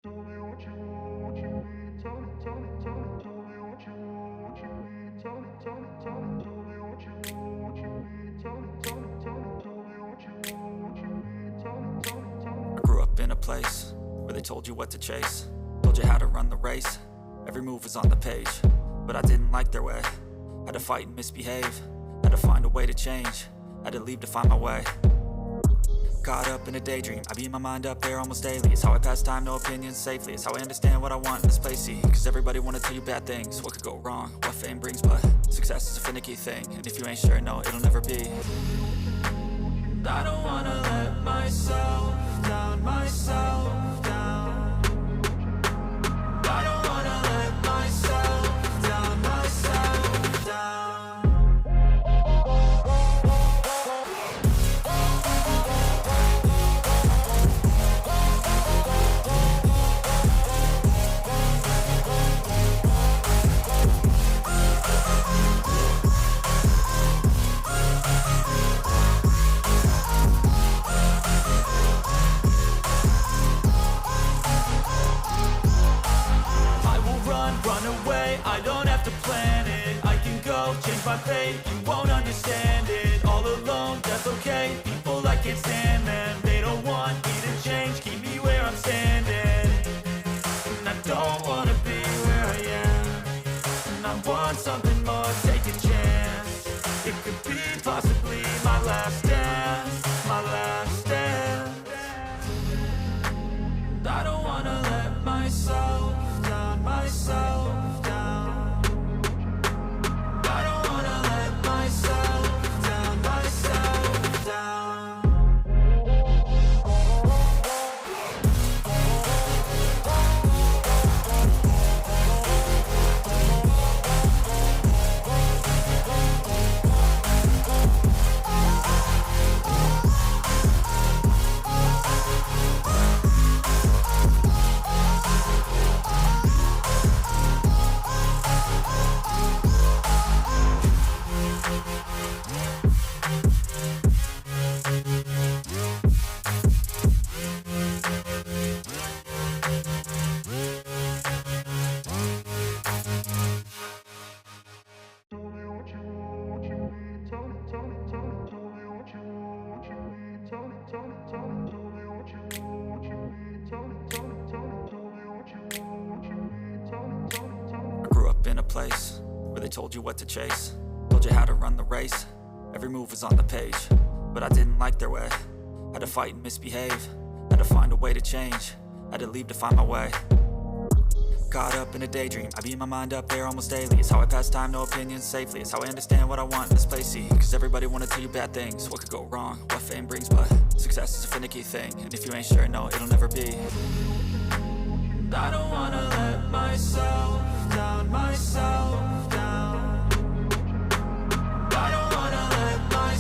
Tell me what you want, what you need. Tell me. Tell me what you want, what you need. Tell me. Tell me what you want, what you need. Tell me what you want, what you need. Tell me. I grew up in a place where they told you what to chase, told you how to run the race. Every move was on the page, but I didn't like their way. Had to fight and misbehave, had to find a way to change, had to leave to find my way. Caught up in a daydream, I beat my mind up there almost daily. It's how I pass time, no opinions safely. It's how I understand what I want in this place, see. Cause everybody wanna tell you bad things, what could go wrong, what fame brings. But success is a finicky thing, and if you ain't sure, no, it'll never be. I don't wanna let myself down, myself down. I don't wanna let myself down, myself down. Run away, I don't have to plan it. I can go, change my fate, you won't understand it. All alone, that's okay, people I can't stand them. They don't want me to change, keep me where I'm standing. And I don't wanna be where I am, and I want something more, take a chance. It could be possibly my last dance, my last dance. I don't wanna let myself down, myself down. I don't wanna let myself down, myself down. Tell me what you want, what you need. Tell me. Tell me what you want, what you need. Tell me. Tell me what you want, what you need. Tell me. Tell me what you want, what you need. Tell me. I grew up in a place where they told you what to chase, told you how to run the race. Every move was on the page, but I didn't like their way. Had to fight and misbehave, had to find a way to change, had to leave to find my way. Caught up in a daydream, I beat my mind up there almost daily. It's how I pass time, no opinions safely. It's how I understand what I want in this place, see. Cause everybody wanna tell you bad things, what could go wrong, what fame brings. But success is a finicky thing, and if you ain't sure, no, it'll never be. I don't wanna let myself down, myself